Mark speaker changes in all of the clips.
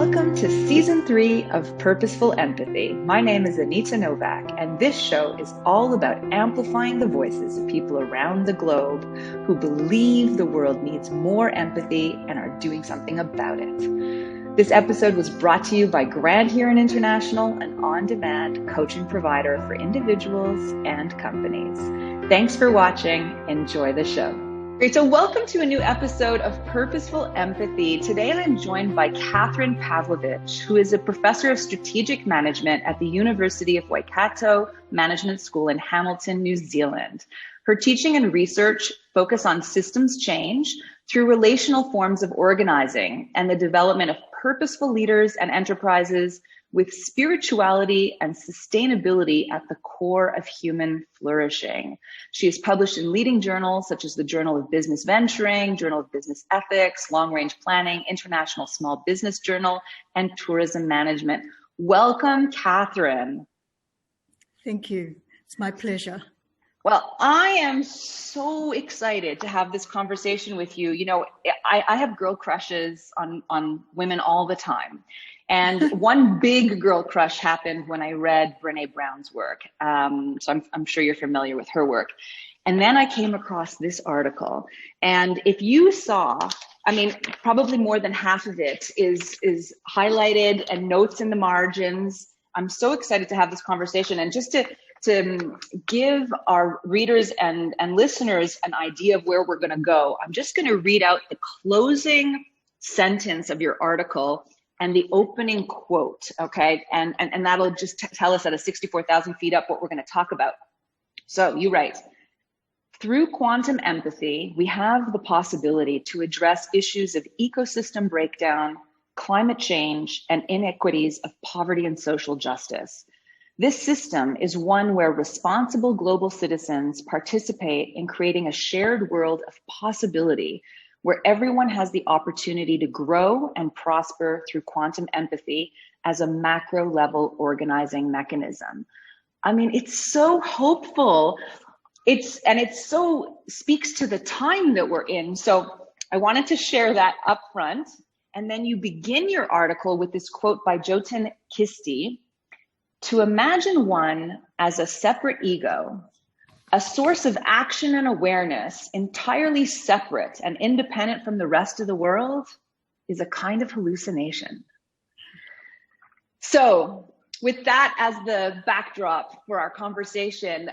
Speaker 1: Welcome to Season 3 of Purposeful Empathy. My name is Anita Nowak, and this show is all about amplifying the voices of people around the globe who believe the world needs more empathy and are doing something about it. This episode was brought to you by Grand Huron International, an on-demand coaching provider for individuals and companies. Thanks for watching. Enjoy the show. Great. So welcome to a new episode of Purposeful Empathy. Today I'm joined by Kathryn Pavlovich, who is a professor of strategic management at the University of Waikato Management School in Hamilton, New Zealand. Her teaching and research focus on systems change through relational forms of organizing and the development of purposeful leaders and enterprises with spirituality and sustainability at the core of human flourishing. She is published in leading journals such as the Journal of Business Venturing, Journal of Business Ethics, Long Range Planning, International Small Business Journal, and Tourism Management. Welcome, Kathryn.
Speaker 2: Thank you. It's my pleasure.
Speaker 1: Well, I am so excited to have this conversation with you. You know, I have girl crushes on women all the time. And one big girl crush happened when I read Brené Brown's work. So I'm sure you're familiar with her work. And then I came across this article. And if you saw, I mean, probably more than half of it is highlighted and notes in the margins. I'm so excited to have this conversation. And just to give our readers and listeners an idea of where we're going to go, I'm just going to read out the closing sentence of your article and the opening quote, okay? And that'll just tell us at a 64,000 feet up what we're going to talk about. So you write, through quantum empathy, we have the possibility to address issues of ecosystem breakdown, climate change, and inequities of poverty and social justice. This system is one where responsible global citizens participate in creating a shared world of possibility where everyone has the opportunity to grow and prosper through quantum empathy as a macro level organizing mechanism. I mean, it's so hopeful. It so speaks to the time that we're in. So I wanted to share that up front. And then you begin your article with this quote by Jyotin Kisti: to imagine one as a separate ego, a source of action and awareness entirely separate and independent from the rest of the world, is a kind of hallucination. So with that as the backdrop for our conversation,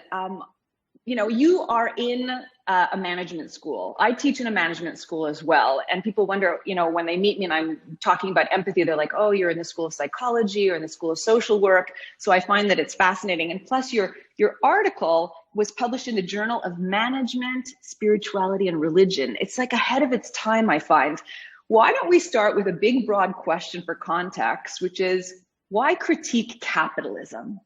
Speaker 1: you know, you are in a management school. I teach in a management school as well. And people wonder, you know, when they meet me and I'm talking about empathy, they're like, oh, you're in the School of Psychology or in the School of Social Work. So I find that it's fascinating. And plus your article was published in the Journal of Management, Spirituality, and Religion. It's like ahead of its time, I find. Why don't we start with a big, broad question for context, which is, why critique capitalism?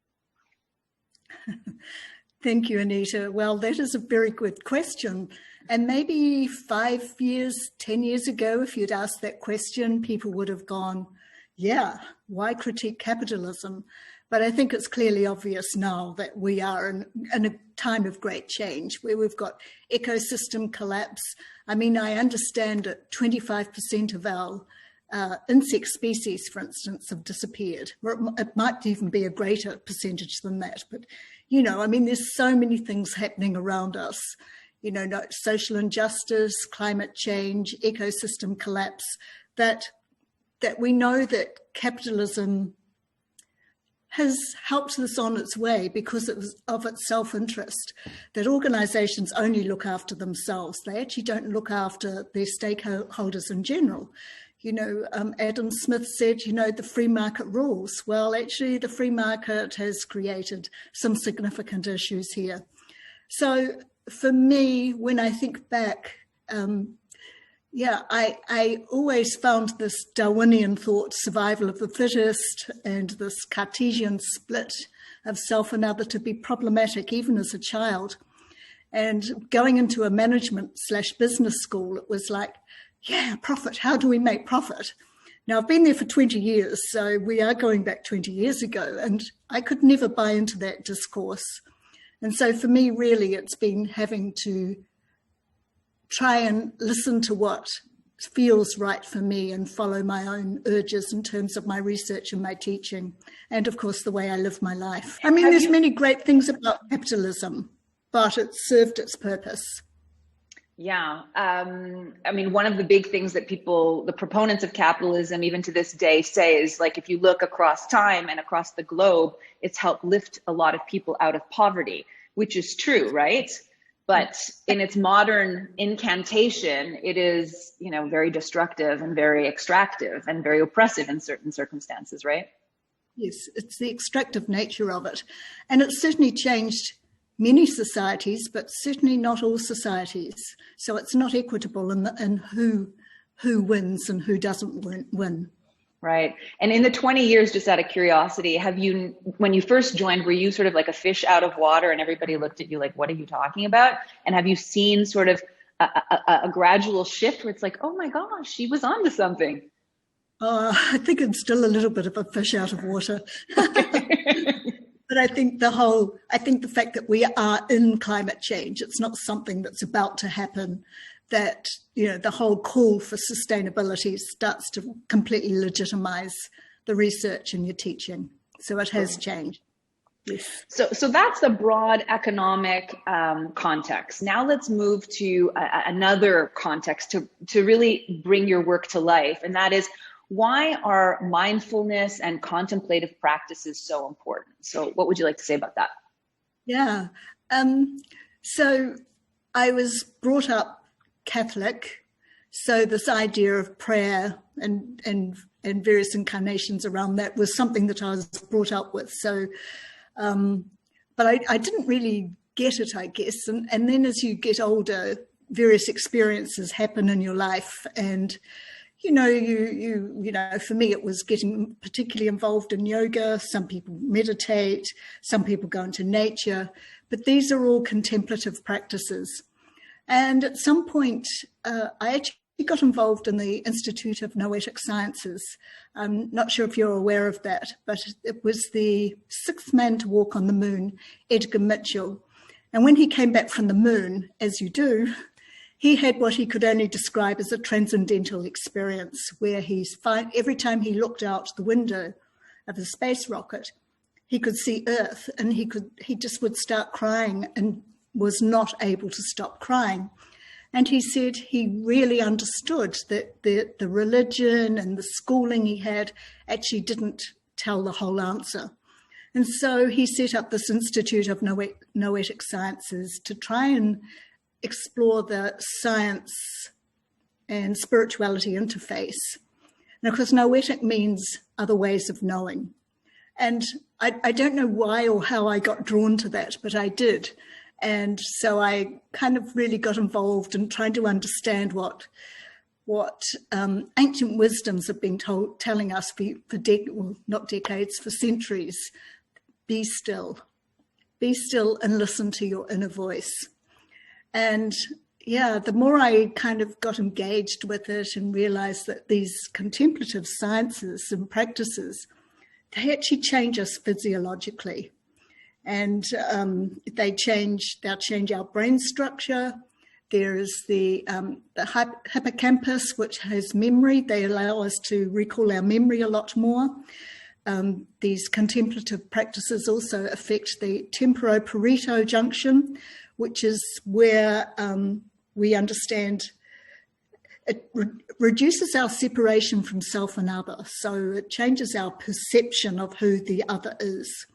Speaker 2: Thank you, Anita. Well, that is a very good question. And maybe 5 years, 10 years ago, if you'd asked that question, people would have gone, yeah, why critique capitalism? But I think it's clearly obvious now that we are in a time of great change where we've got ecosystem collapse. I mean, I understand that 25% of our insect species, for instance, have disappeared. Or it might even be a greater percentage than that. But, you know, I mean, there's so many things happening around us, you know, social injustice, climate change, ecosystem collapse, that we know that capitalism has helped this on its way because of its self-interest, that organizations only look after themselves. They actually don't look after their stakeholders in general. You know, Adam Smith said, you know, the free market rules. Well, actually, the free market has created some significant issues here. So for me, when I think back, I always found this Darwinian thought, survival of the fittest, and this Cartesian split of self and other to be problematic, even as a child. And going into a management/business school, it was like, yeah, profit. How do we make profit? Now, I've been there for 20 years, so we are going back 20 years ago, and I could never buy into that discourse. And so for me, really, it's been having to try and listen to what feels right for me and follow my own urges in terms of my research and my teaching, and of course the way I live my life. I mean, there's many great things about capitalism, but it served its purpose.
Speaker 1: Yeah. I mean, one of the big things that people, the proponents of capitalism, even to this day, say is like, if you look across time and across the globe, it's helped lift a lot of people out of poverty, which is true, right? But in its modern incantation, it is, you know, very destructive and very extractive and very oppressive in certain circumstances, right?
Speaker 2: Yes, it's the extractive nature of it. And it's certainly changed many societies, but certainly not all societies. So it's not equitable in who wins and who doesn't win.
Speaker 1: Right. And in the 20 years, just out of curiosity, have you, when you first joined, were you sort of like a fish out of water and everybody looked at you like, what are you talking about? And have you seen sort of a gradual shift where it's like, oh my gosh, she was onto something?
Speaker 2: I think it's still a little bit of a fish out of water. But I think the fact that we are in climate change, it's not something that's about to happen, that, you know, the whole call for sustainability starts to completely legitimize the research and your teaching. So it has changed. Yes.
Speaker 1: So that's the broad economic context. Now let's move to another context to really bring your work to life. And that is, why are mindfulness and contemplative practices so important? So what would you like to say about that?
Speaker 2: Yeah. So I was brought up Catholic. So this idea of prayer and various incarnations around that was something that I was brought up with. So, but I didn't really get it, I guess. And then as you get older, various experiences happen in your life, and you know, for me, it was getting particularly involved in yoga. Some people meditate, some people go into nature, but these are all contemplative practices. And at some point, I actually got involved in the Institute of Noetic Sciences. I'm not sure if you're aware of that, but it was the sixth man to walk on the moon, Edgar Mitchell. And when he came back from the moon, as you do, he had what he could only describe as a transcendental experience, where every time he looked out the window of a space rocket, he could see Earth, and he just would start crying and was not able to stop crying. And he said he really understood that the religion and the schooling he had actually didn't tell the whole answer. And so he set up this Institute of Noetic Sciences to try and explore the science and spirituality interface. And of course, noetic means other ways of knowing. And I don't know why or how I got drawn to that, but I did. And so I kind of really got involved in trying to understand what ancient wisdoms have been telling us not decades, for centuries. Be still and listen to your inner voice. And yeah, the more I kind of got engaged with it and realized that these contemplative sciences and practices, they actually change us physiologically. And they'll change our brain structure. There's the hippocampus, which has memory. They allow us to recall our memory a lot more. These contemplative practices also affect the temporoparietal junction, which is where we understand it reduces our separation from self and other. So it changes our perception of who the other is.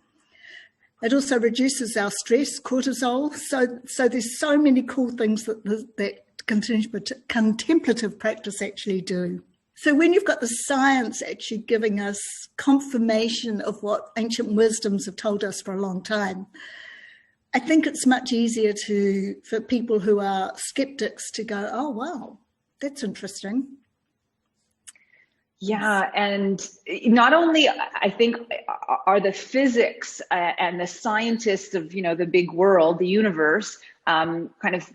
Speaker 2: It also reduces our stress, cortisol. So there's so many cool things that contemplative practice actually do. So when you've got the science actually giving us confirmation of what ancient wisdoms have told us for a long time, I think it's much easier for people who are skeptics to go, oh, wow, that's interesting.
Speaker 1: Yeah, and not only, I think, are the physics and the scientists of, the big world, the universe, kind of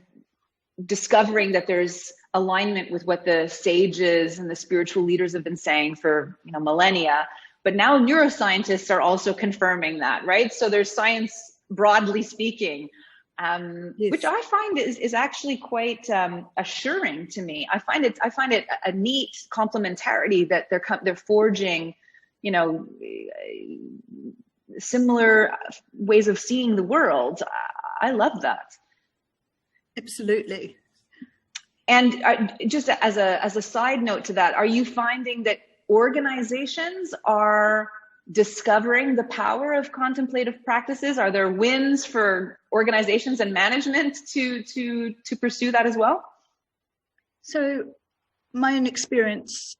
Speaker 1: discovering that there's alignment with what the sages and the spiritual leaders have been saying for, millennia, but now neuroscientists are also confirming that, right? So there's science, broadly speaking,
Speaker 2: Yes.
Speaker 1: which I find is actually quite assuring to me. I find it a neat complementarity that they're forging, similar ways of seeing the world. I love that.
Speaker 2: Absolutely.
Speaker 1: And just as a side note to that, are you finding that organizations are discovering the power of contemplative practices? Are there wins for organizations and management to pursue that as well?
Speaker 2: So my own experience,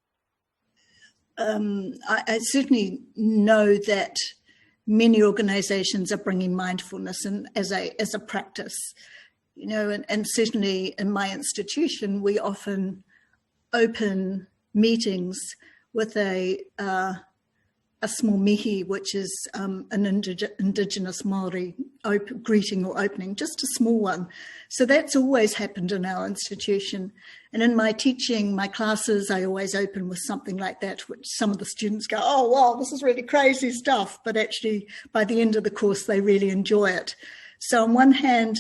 Speaker 2: I certainly know that many organizations are bringing mindfulness in as a practice, and certainly in my institution, we often open meetings with a small mihi, which is an Indigenous Māori greeting or opening, just a small one. So that's always happened in our institution. And in my teaching, my classes, I always open with something like that, which some of the students go, oh, wow, this is really crazy stuff. But actually, by the end of the course, they really enjoy it. So on one hand,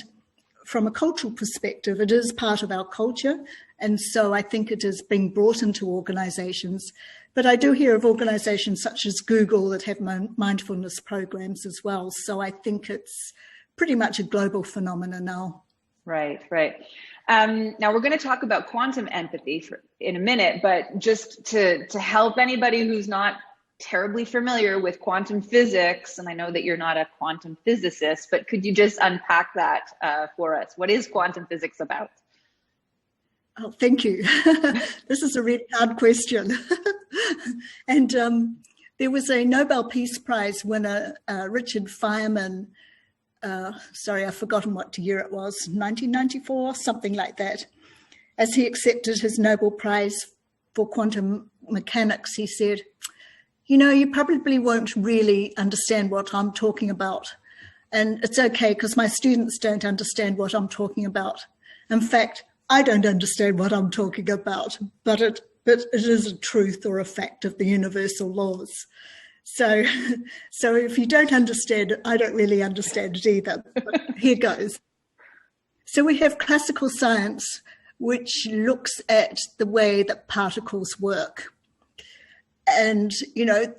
Speaker 2: from a cultural perspective, it is part of our culture. And so I think it is being brought into organizations. But I do hear of organizations such as Google that have mindfulness programs as well. So I think it's pretty much a global phenomenon now.
Speaker 1: Right. Now we're going to talk about quantum empathy in a minute, but just to help anybody who's not terribly familiar with quantum physics, and I know that you're not a quantum physicist, but could you just unpack that for us? What is quantum physics about?
Speaker 2: Oh, thank you. This is a really hard question. And there was a Nobel Peace Prize winner, Richard Feynman. Sorry, I've forgotten what year it was, 1994, something like that. As he accepted his Nobel Prize for quantum mechanics, he said, you probably won't really understand what I'm talking about. And it's okay because my students don't understand what I'm talking about. In fact, I don't understand what I'm talking about, but it is a truth or a fact of the universal laws. So if you don't understand it, I don't really understand it either. But here goes. So we have classical science, which looks at the way that particles work. And,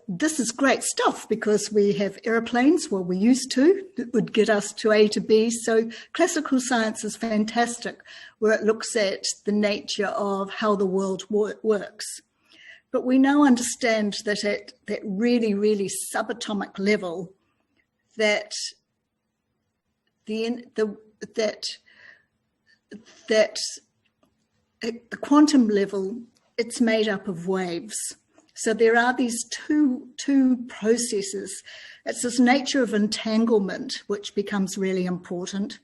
Speaker 2: this is great stuff because we have airplanes, well, we used to, that would get us to A to B. So classical science is fantastic, where it looks at the nature of how the world works. But we now understand that at that really, really subatomic level, that at the quantum level, it's made up of waves. So there are these two processes. It's this nature of entanglement, which becomes really important.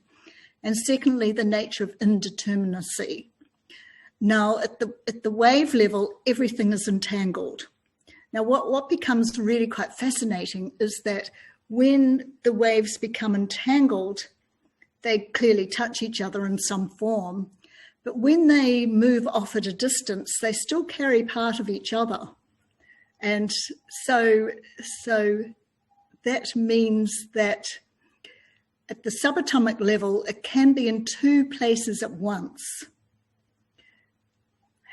Speaker 2: And secondly, the nature of indeterminacy. Now, at the wave level, everything is entangled. Now, what becomes really quite fascinating is that when the waves become entangled, they clearly touch each other in some form. But when they move off at a distance, they still carry part of each other. And so that means that at the subatomic level, it can be in two places at once.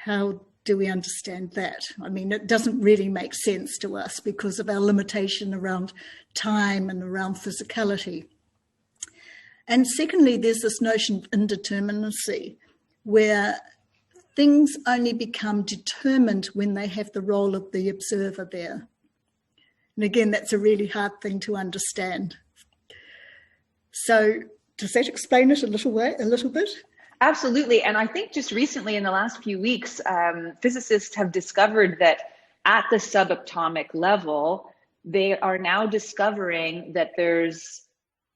Speaker 2: How do we understand that? I mean, it doesn't really make sense to us because of our limitation around time and around physicality. And secondly, there's this notion of indeterminacy, where things only become determined when they have the role of the observer there. And again, that's a really hard thing to understand. So does that explain it a little bit?
Speaker 1: Absolutely. And I think just recently in the last few weeks, physicists have discovered that at the subatomic level, they are now discovering that there's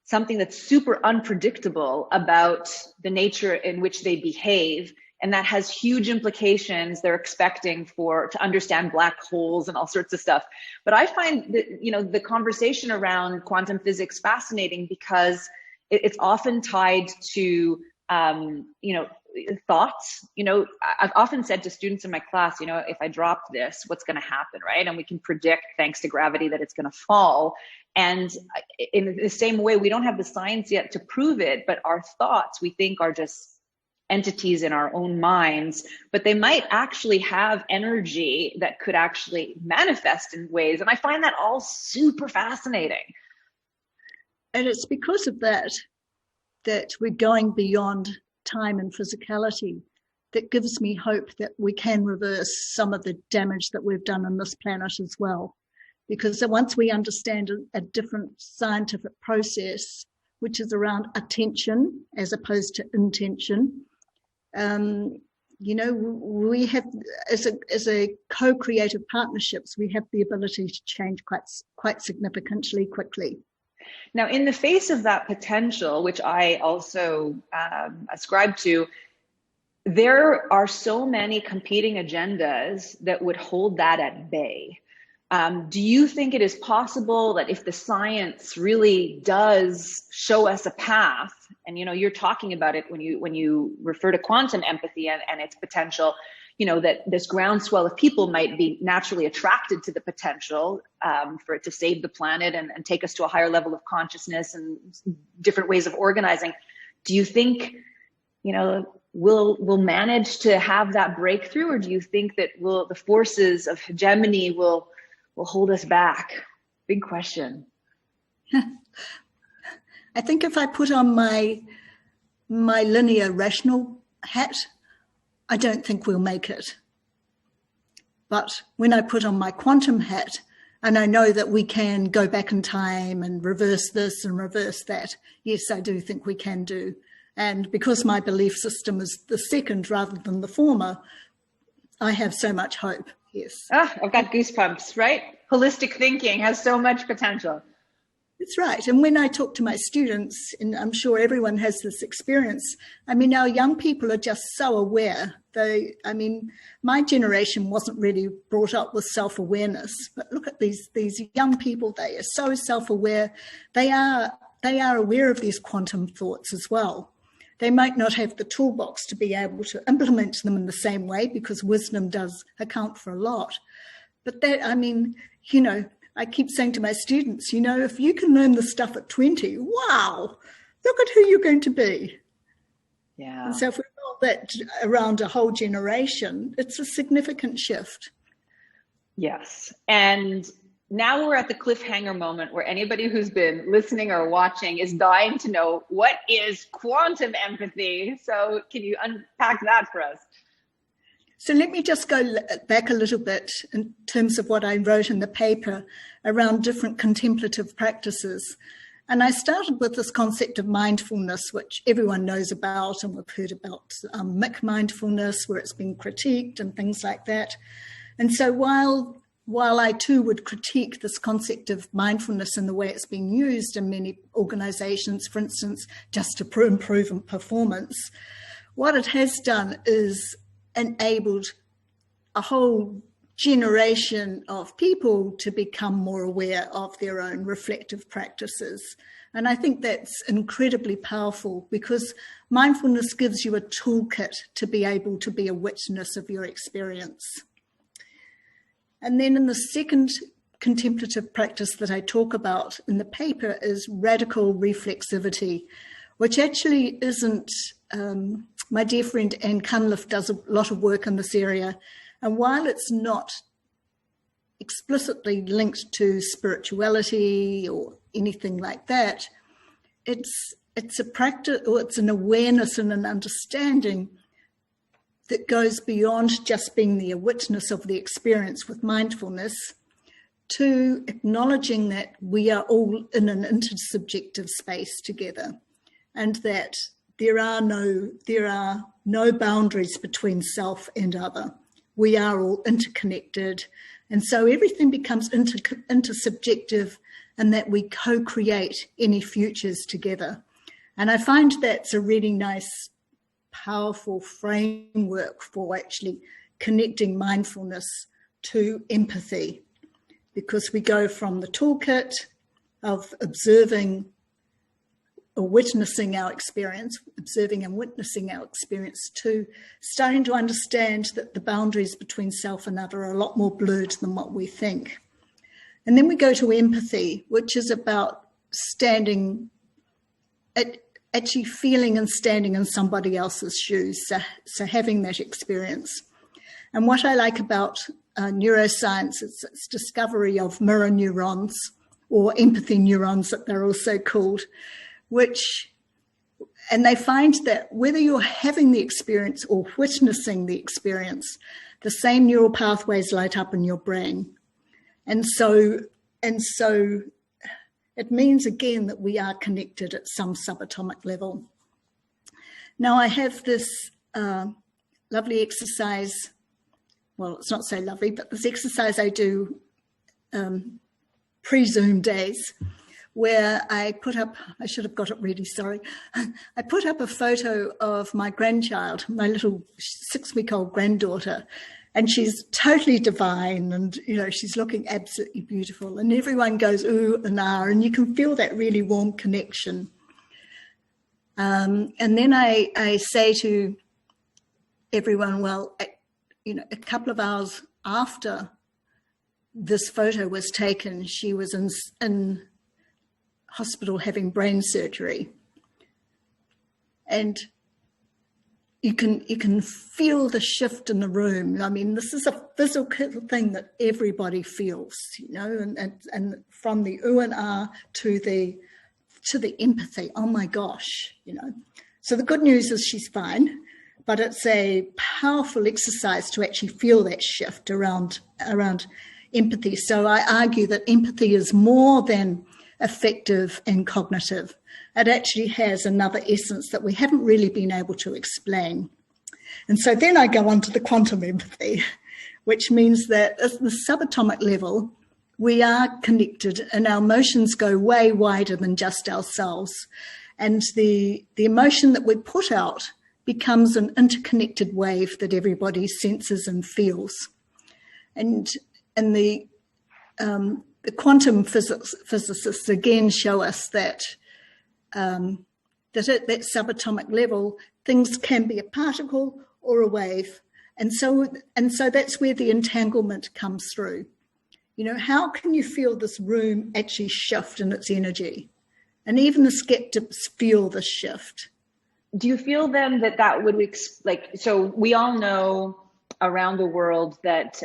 Speaker 1: something that's super unpredictable about the nature in which they behave. And that has huge implications they're expecting to understand black holes and all sorts of stuff. But I find that, the conversation around quantum physics fascinating because it's often tied to, thoughts. I've often said to students in my class, if I drop this, what's going to happen, right? And we can predict, thanks to gravity, that it's going to fall. And in the same way, we don't have the science yet to prove it, but our thoughts, we think, are just entities in our own minds, but they might actually have energy that could actually manifest in ways. And I find that all super fascinating.
Speaker 2: And it's because of that we're going beyond time and physicality that gives me hope that we can reverse some of the damage that we've done on this planet as well. Because once we understand a different scientific process, which is around attention as opposed to intention, we have, as a co-creative partnerships, we have the ability to change quite significantly quickly.
Speaker 1: Now, in the face of that potential, which I also ascribe to, there are so many competing agendas that would hold that at bay. Do you think it is possible that if the science really does show us a path, and you're talking about it when you refer to quantum empathy and its potential, that this groundswell of people might be naturally attracted to the potential for it to save the planet and take us to a higher level of consciousness and different ways of organizing? Do you think, we'll manage to have that breakthrough, or do you think that the forces of hegemony will hold us back? Big question.
Speaker 2: I think if I put on my linear rational hat, I don't think we'll make it. But when I put on my quantum hat, and I know that we can go back in time and reverse this and reverse that, yes, I do think we can do. And because my belief system is the second rather than the former, I have so much hope. Yes.
Speaker 1: I've got goosebumps, right? Holistic thinking has so much potential.
Speaker 2: That's right. And when I talk to my students, and I'm sure everyone has this experience, our young people are just so aware. My generation wasn't really brought up with self-awareness, but look at these young people. They are so self-aware. They are aware of these quantum thoughts as well. They might not have the toolbox to be able to implement them in the same way, because wisdom does account for a lot. But I keep saying to my students, if you can learn this stuff at 20, wow, look at who you're going to be.
Speaker 1: Yeah.
Speaker 2: And so if we roll that around a whole generation, it's a significant shift.
Speaker 1: Yes. And now we're at the cliffhanger moment where anybody who's been listening or watching is dying to know, what is quantum empathy? So can you unpack that for us?
Speaker 2: So let me just go back a little bit in terms of what I wrote in the paper around different contemplative practices. And I started with this concept of mindfulness, which everyone knows about, and we've heard about Mick mindfulness, where it's been critiqued and things like that. And so while I too would critique this concept of mindfulness and the way it's being used in many organizations, for instance, just to improve performance, what it has done is enabled a whole generation of people to become more aware of their own reflective practices. And I think that's incredibly powerful, because mindfulness gives you a toolkit to be able to be a witness of your experience. And then in the second contemplative practice that I talk about in the paper is radical reflexivity, which actually isn't, my dear friend Anne Cunliffe does a lot of work in this area. And while it's not explicitly linked to spirituality or anything like that, it's a practice, or it's an awareness and an understanding that goes beyond just being the witness of the experience with mindfulness to acknowledging that we are all in an intersubjective space together, and that there are no boundaries between self and other. We are all interconnected, and so everything becomes intersubjective, and that we co-create any futures together. And I find that's a really nice, powerful framework for actually connecting mindfulness to empathy, because we go from the toolkit of observing or witnessing our experience, observing and witnessing our experience, to starting to understand that the boundaries between self and other are a lot more blurred than what we think. And then we go to empathy, which is about actually feeling and standing in somebody else's shoes, so having that experience. And what I like about neuroscience is its discovery of mirror neurons, or empathy neurons that they're also called, and they find that whether you're having the experience or witnessing the experience, the same neural pathways light up in your brain. And so it means, again, that we are connected at some subatomic level. Now, I have this lovely exercise. Well, it's not so lovely, but this exercise I do pre-Zoom days, where I should have got it ready, sorry. I put up a photo of my grandchild, my little 6-week-old granddaughter, and she's totally divine, and, she's looking absolutely beautiful, and everyone goes ooh and ah, and you can feel that really warm connection. And then I say to everyone, well, a couple of hours after this photo was taken, she was in hospital having brain surgery, and you can feel the shift in the room. I mean, this is a physical thing that everybody feels, and from the ooh and ah to the empathy. Oh my gosh, So the good news is she's fine, but it's a powerful exercise to actually feel that shift around empathy. So I argue that empathy is more than affective and cognitive. It actually has another essence that we haven't really been able to explain. And so then I go on to the quantum empathy, which means that at the subatomic level, we are connected and our emotions go way wider than just ourselves. And the emotion that we put out becomes an interconnected wave that everybody senses and feels. And the quantum physicists again show us that that at that subatomic level, things can be a particle or a wave, and so that's where the entanglement comes through. How can you feel this room actually shift in its energy? And even the skeptics feel the shift.
Speaker 1: Do you feel then that would so we all know around the world that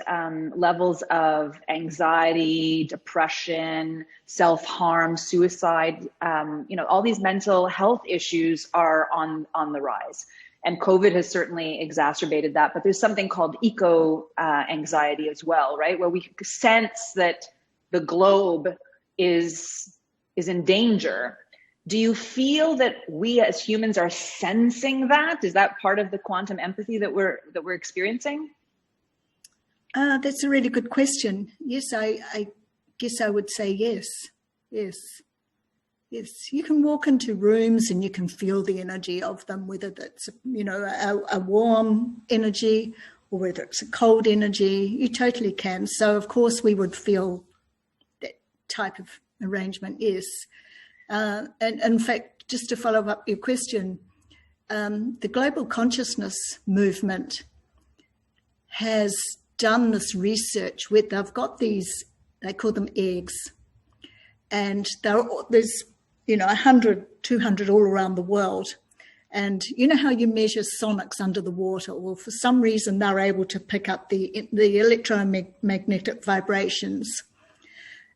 Speaker 1: levels of anxiety, depression, self-harm, suicide, all these mental health issues are on the rise. And COVID has certainly exacerbated that, but there's something called eco-anxiety as well, right? Where we sense that the globe is in danger. Do you feel that we as humans are sensing that? Is that part of the quantum empathy that we're experiencing?
Speaker 2: That's a really good question. Yes, I guess I would say yes. Yes. You can walk into rooms and you can feel the energy of them, whether that's a warm energy or whether it's a cold energy. You totally can. So of course we would feel that type of arrangement. Yes. And in fact, just to follow up your question, the global consciousness movement has done this research where they've got these, they call them eggs, and there's 100, 200 all around the world. And you know how you measure sonics under the water? Well, for some reason, they're able to pick up the electromagnetic vibrations.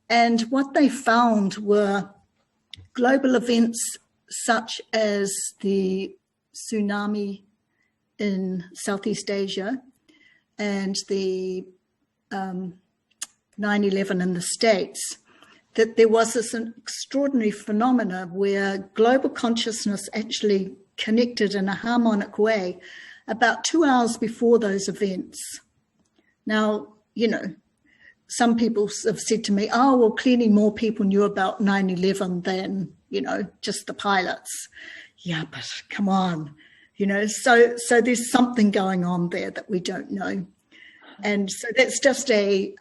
Speaker 2: And what they found were global events such as the tsunami in Southeast Asia and the 9/11 in the States, that there was this extraordinary phenomena where global consciousness actually connected in a harmonic way about 2 hours before those events. Now, some people have said to me, oh, well, clearly more people knew about 9/11 than, just the pilots. Yeah, but come on, so there's something going on there that we don't know. And so that's just a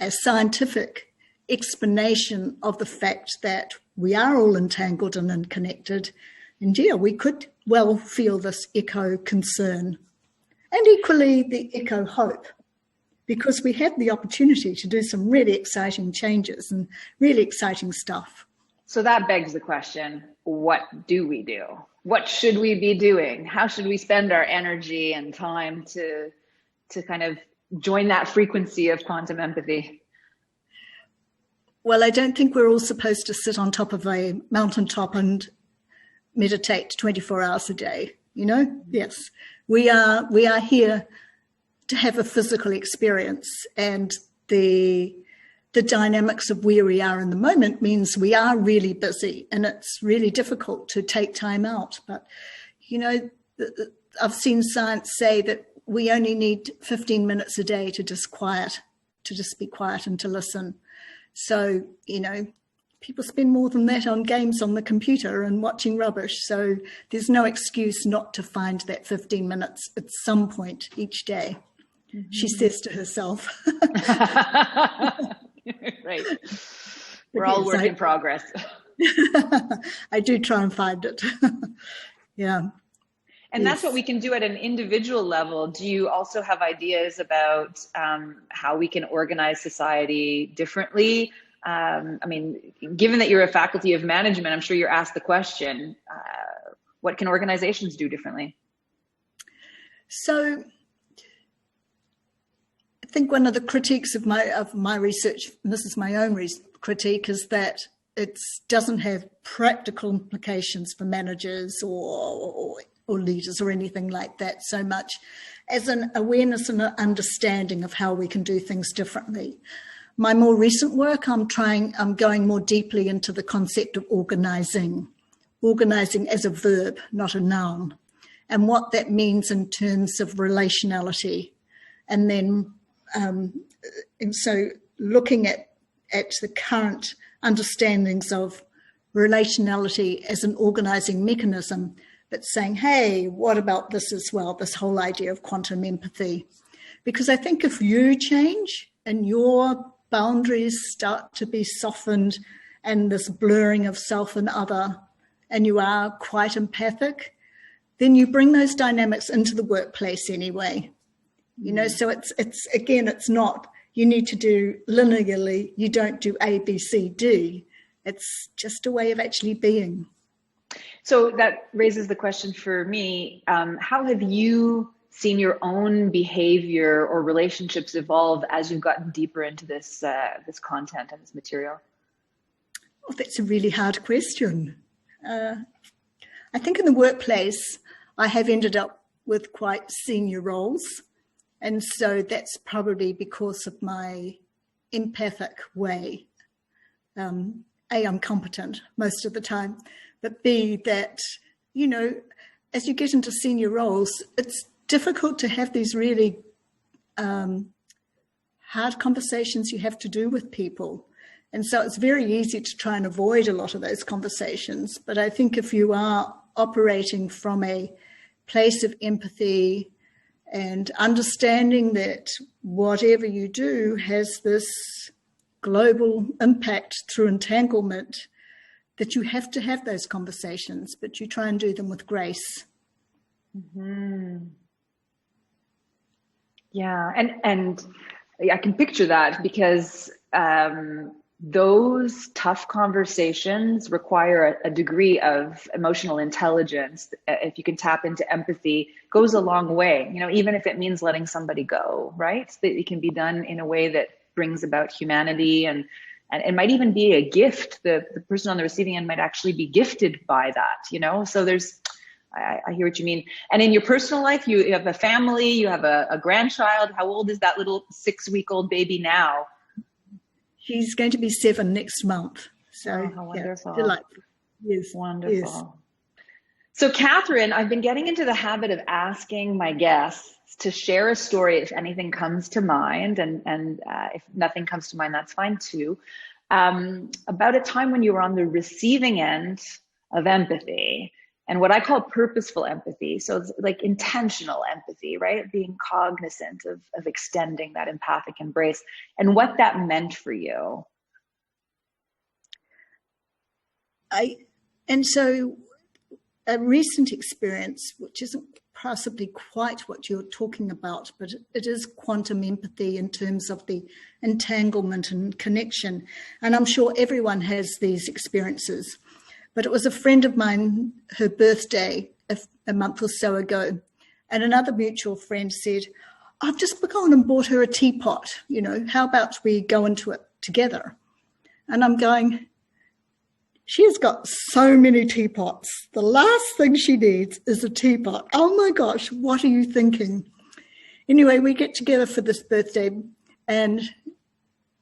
Speaker 2: scientific explanation of the fact that we are all entangled and connected. And yeah, we could well feel this echo concern and equally the echo hope, because we have the opportunity to do some really exciting changes and really exciting stuff.
Speaker 1: So that begs the question, what do we do? What should we be doing? How should we spend our energy and time to kind of join that frequency of quantum empathy?
Speaker 2: Well, I don't think we're all supposed to sit on top of a mountaintop and meditate 24 hours a day, you know? Yes, we are here to have a physical experience, and the dynamics of where we are in the moment means we are really busy, and it's really difficult to take time out. But, you know, I've seen science say that we only need 15 minutes a day to just be quiet and to listen. So, you know, people spend more than that on games on the computer and watching rubbish. So there's no excuse not to find that 15 minutes at some point each day, she says to herself.
Speaker 1: Right. We're all work in progress.
Speaker 2: I do try and find it. Yeah.
Speaker 1: And that's what we can do at an individual level. Do you also have ideas about how we can organize society differently? I mean, given that you're a faculty of management, I'm sure you're asked the question, what can organizations do differently?
Speaker 2: So I think one of the critiques of my research, and this is my own critique, is that it doesn't have practical implications for managers or leaders or anything like that, so much as an awareness and an understanding of how we can do things differently. My more recent work, I'm going more deeply into the concept of organizing as a verb, not a noun, and what that means in terms of relationality. And then, and so looking at the current understandings of relationality as an organizing mechanism, but saying, hey, what about this as well, this whole idea of quantum empathy? Because I think if you change and your boundaries start to be softened and this blurring of self and other, and you are quite empathic, then you bring those dynamics into the workplace anyway. You know, so it's not, you need to do linearly, you don't do A, B, C, D. It's just a way of actually being.
Speaker 1: So that raises the question for me, how have you seen your own behavior or relationships evolve as you've gotten deeper into this content and this material?
Speaker 2: Oh, that's a really hard question. I think in the workplace, I have ended up with quite senior roles. And so that's probably because of my empathic way. A, I'm competent most of the time, but B, that, you know, as you get into senior roles, it's difficult to have these really hard conversations you have to do with people. And so it's very easy to try and avoid a lot of those conversations. But I think if you are operating from a place of empathy and understanding that whatever you do has this global impact through entanglement, that you have to have those conversations, but you try and do them with grace.
Speaker 1: Mm-hmm. Yeah, and I can picture that because those tough conversations require a degree of emotional intelligence. If you can tap into empathy, goes a long way, you know, even if it means letting somebody go, right? That it can be done in a way that brings about humanity, and it might even be a gift. The person on the receiving end might actually be gifted by that, you know? So I hear what you mean. And in your personal life, you have a family, you have a grandchild. How old is that little 6-week-old baby now?
Speaker 2: She's going to be 7 next month. So
Speaker 1: how wonderful.
Speaker 2: Yeah, delightful. Yes.
Speaker 1: Wonderful.
Speaker 2: Yes.
Speaker 1: So Kathryn, I've been getting into the habit of asking my guests to share a story if anything comes to mind, and if nothing comes to mind, that's fine too, about a time when you were on the receiving end of empathy. And what I call purposeful empathy. So it's like intentional empathy, right? Being cognizant of extending that empathic embrace and what that meant for you. And
Speaker 2: so a recent experience, which isn't possibly quite what you're talking about, but it is quantum empathy in terms of the entanglement and connection. And I'm sure everyone has these experiences. But it was a friend of mine, her birthday a month or so ago, and another mutual friend said, I've just gone and bought her a teapot, how about we go into it together? And I'm going, she has got so many teapots. The last thing she needs is a teapot. Oh my gosh, what are you thinking? Anyway, we get together for this birthday, and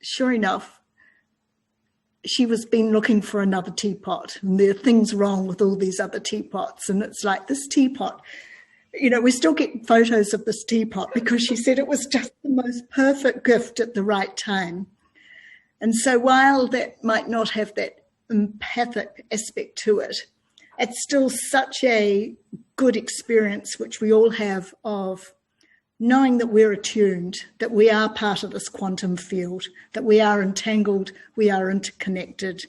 Speaker 2: sure enough, she was been looking for another teapot, and there are things wrong with all these other teapots. And it's like, this teapot, we still get photos of this teapot because she said it was just the most perfect gift at the right time. And so while that might not have that empathic aspect to it, it's still such a good experience, which we all have, of knowing that we're attuned, that we are part of this quantum field, that we are entangled, we are interconnected,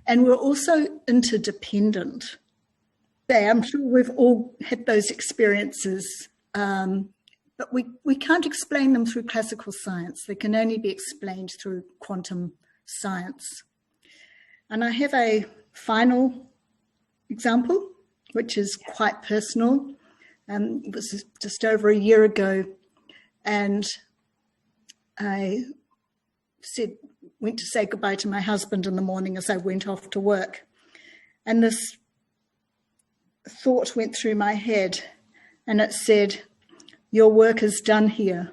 Speaker 2: and we're also interdependent. I'm sure we've all had those experiences, but we can't explain them through classical science. They can only be explained through quantum science. And I have a final example, which is quite personal. It was just over a year ago, and I went to say goodbye to my husband in the morning as I went off to work. And this thought went through my head, and it said, your work is done here.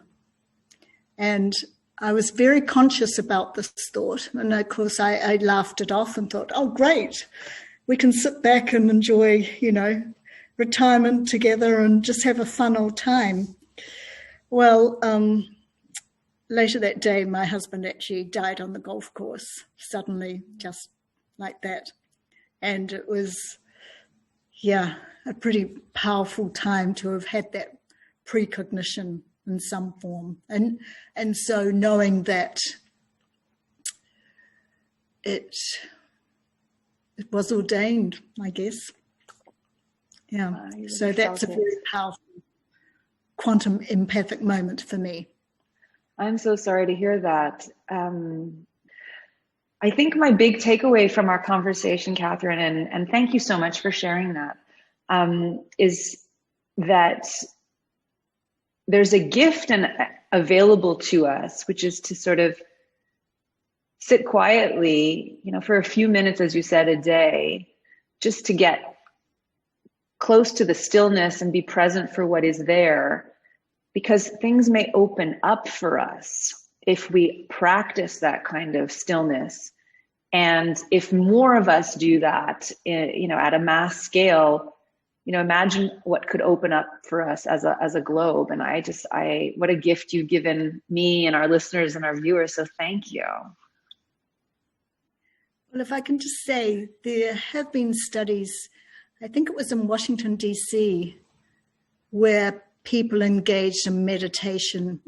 Speaker 2: And I was very conscious about this thought. And of course, I laughed it off and thought, oh, great. We can sit back and enjoy, retirement together and just have a fun old time. Well, later that day, my husband actually died on the golf course, suddenly, just like that. And it was, a pretty powerful time to have had that precognition in some form. And so knowing that it was ordained, I guess. Yeah. So that's a very powerful quantum empathic moment for me.
Speaker 1: I'm so sorry to hear that. I think my big takeaway from our conversation, Kathryn, and thank you so much for sharing that, is that there's a gift available to us, which is to sort of sit quietly, for a few minutes, as you said, a day, just to get close to the stillness and be present for what is there, because things may open up for us if we practice that kind of stillness. And if more of us do that, at a mass scale, imagine what could open up for us as a globe. And what a gift you've given me and our listeners and our viewers. So thank you.
Speaker 2: Well, if I can just say, there have been studies, I think it was in Washington, D.C., where people engaged in meditation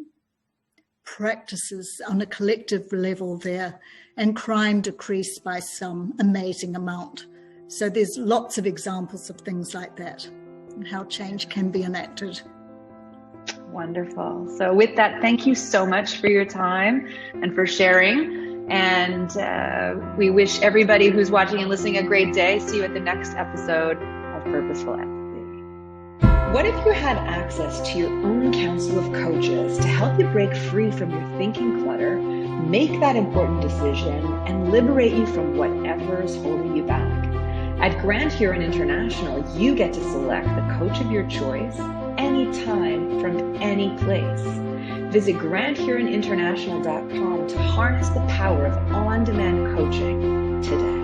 Speaker 2: practices on a collective level there, and crime decreased by some amazing amount. So there's lots of examples of things like that and how change can be enacted.
Speaker 1: Wonderful. So with that, thank you so much for your time and for sharing. And we wish everybody who's watching and listening a great day. See you at the next episode of Purposeful Empathy. What if you had access to your own council of coaches to help you break free from your thinking clutter, make that important decision, and liberate you from whatever is holding you back? At Grant Huron International, you get to select the coach of your choice anytime from any place. Visit granthuroninternational.com to harness the power of on-demand coaching today.